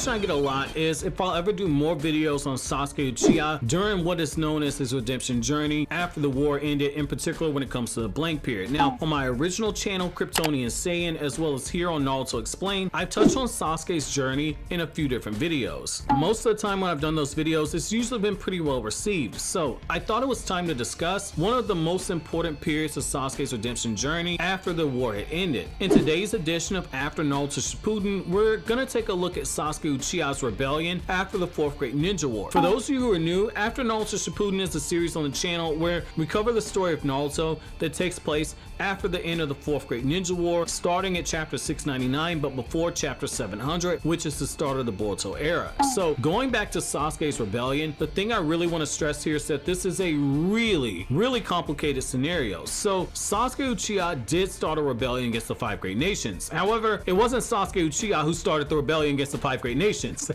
question I get a lot is if I'll ever do more videos on Sasuke Uchiha during what is known as his redemption journey after the war ended, in particular when it comes to the blank period. Now, on my original channel, Kryptonian Saiyan, as well as here on Naruto Explained, I've touched on Sasuke's journey in a few different videos. Most of the time when I've done those videos, it's usually been pretty well received, so I thought it was time to discuss one of the most important periods of Sasuke's redemption journey after the war had ended. In today's edition of After Naruto Shippuden, we're gonna take a look at Sasuke Uchiha's rebellion after the 4th Great Ninja War. For those of you who are new, After Naruto Shippuden is a series on the channel where we cover the story of Naruto that takes place after the end of the 4th Great Ninja War, starting at chapter 699 but before chapter 700, which is the start of the Boruto era. So going back to Sasuke's rebellion, the thing I really want to stress here is that this is a really complicated scenario. So Sasuke Uchiha did start a rebellion against the 5 Great Nations. However, it wasn't Sasuke Uchiha who started the rebellion against the 5 Great Nations.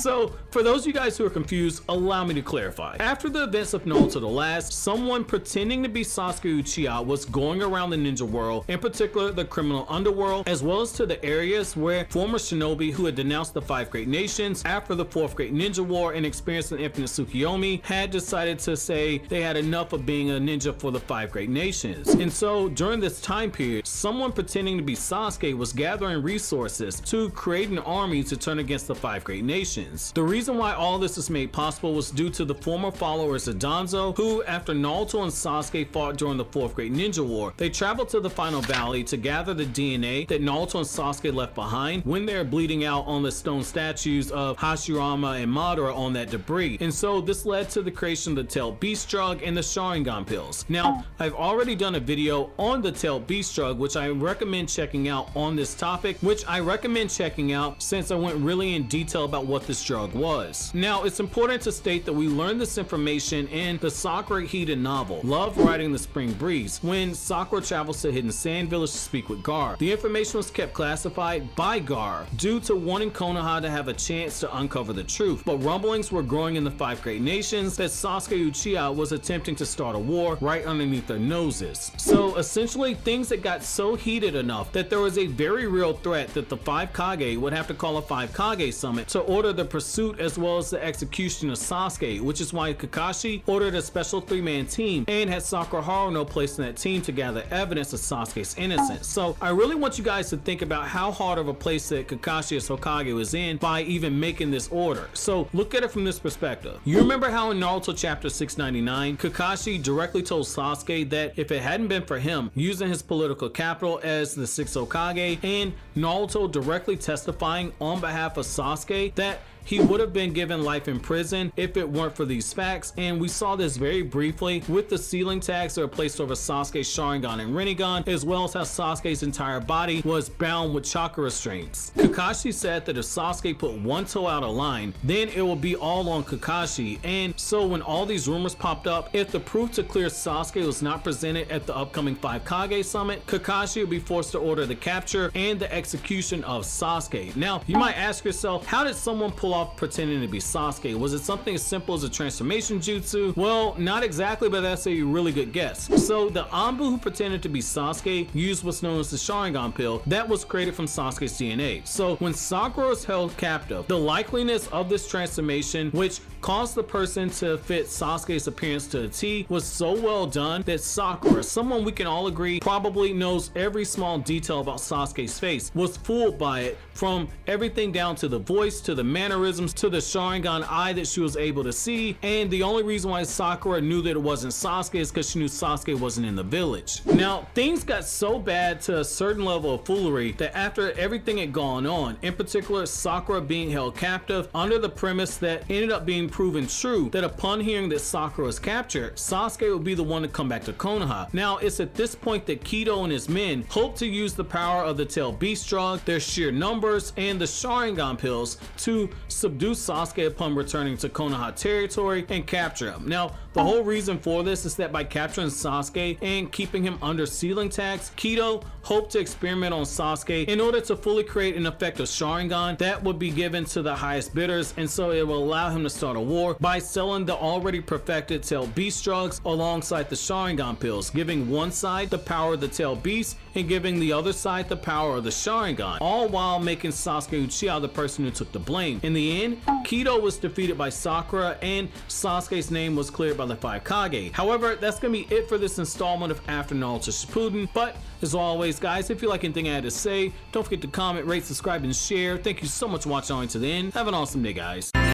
So for those of you guys who are confused, allow me to clarify. After the events of Naruto the Last, someone pretending to be Sasuke Uchiha was going around the ninja world, in particular the criminal underworld, as well as to the areas where former shinobi who had denounced the 5 Great Nations after the 4th Great Ninja War and experienced an infinite Tsukuyomi had decided to say they had enough of being a ninja for the 5 Great Nations. And so during this time period, someone pretending to be Sasuke was gathering resources to create an army to turn against the 5 Great Nations. The reason why all this is made possible was due to the former followers of Danzo, who after Naruto and Sasuke fought during the 4th Great Ninja War, they traveled to the Final Valley to gather the DNA that Naruto and Sasuke left behind when they're bleeding out on the stone statues of Hashirama and Madara on that debris. And so this led to the creation of the Tailed Beast drug and the Sharingan pills. Now, I've already done a video on the Tailed Beast drug, which I recommend checking out on this topic, which I recommend checking out since I went really in detail about what this drug was. Now, it's important to state that we learned this information in the Sakura Hida novel, Love Riding the Spring Breeze, when Sakura travels to Hidden Sand Village to speak with Gar. The information was kept classified by Gar due to wanting Konoha to have a chance to uncover the truth, but rumblings were growing in the 5 Great Nations that Sasuke Uchiha was attempting to start a war right underneath their noses. So essentially, things had got so heated enough that there was a very real threat that the 5 Kage would have to call a 5 Kage summit to order the pursuit as well as the execution of Sasuke, which is why Kakashi ordered a special 3-man team and had Sakura Haruno placed in that team to gather evidence of Sasuke's innocence. So I really want you guys to think about how hard of a place that Kakashi as Hokage was in by even making this order. So look at it from this perspective. You remember how in Naruto chapter 699, Kakashi directly told Sasuke that if it hadn't been for him using his political capital as the 6th Hokage and Naruto directly testifying on behalf of Sasuke that he would have been given life in prison if it weren't for these facts, and we saw this very briefly with the ceiling tags that were placed over Sasuke's Sharingan and Rinnegan, as well as how Sasuke's entire body was bound with chakra restraints. Kakashi said that if Sasuke put one toe out of line, then it will be all on Kakashi, and so when all these rumors popped up, if the proof to clear Sasuke was not presented at the upcoming 5 Kage summit, Kakashi would be forced to order the capture and the execution of Sasuke. Now, you might ask yourself, how did someone pull off pretending to be Sasuke? Was it something as simple as a transformation jutsu? Well, not exactly, but that's a really good guess. So the Anbu who pretended to be Sasuke used what's known as the Sharingan pill that was created from Sasuke's DNA. So when Sakura was held captive, the likeliness of this transformation, which caused the person to fit Sasuke's appearance to a T, was so well done that Sakura, someone we can all agree probably knows every small detail about Sasuke's face, was fooled by it, from everything down to the voice, to the mannerisms, to the Sharingan eye that she was able to see. And the only reason why Sakura knew that it wasn't Sasuke is because she knew Sasuke wasn't in the village. Now, things got so bad to a certain level of foolery that after everything had gone on, in particular Sakura being held captive under the premise that ended up being proven true, that upon hearing that Sakura was captured, Sasuke would be the one to come back to Konoha. Now, it's at this point that Kido and his men hope to use the power of the Tailed Beast drug, their sheer numbers, and the Sharingan pills to subdue Sasuke upon returning to Konoha territory and capture him. Now, the whole reason for this is that by capturing Sasuke and keeping him under ceiling tax, Kido hoped to experiment on Sasuke in order to fully create an effective Sharingan that would be given to the highest bidders, and so it will allow him to start a war by selling the already perfected Tail Beast drugs alongside the Sharingan pills, giving one side the power of the Tail Beast and giving the other side the power of the Sharingan, all while making Sasuke Uchiha the person who took the blame. In the end, Kido was defeated by Sakura and Sasuke's name was cleared by the 5 Kage. However, that's gonna be it for this installment of After Naruto Shippuden, but as always guys, if you like anything I had to say, don't forget to comment, rate, subscribe, and share. Thank you so much for watching all the way to the end. Have an awesome day guys.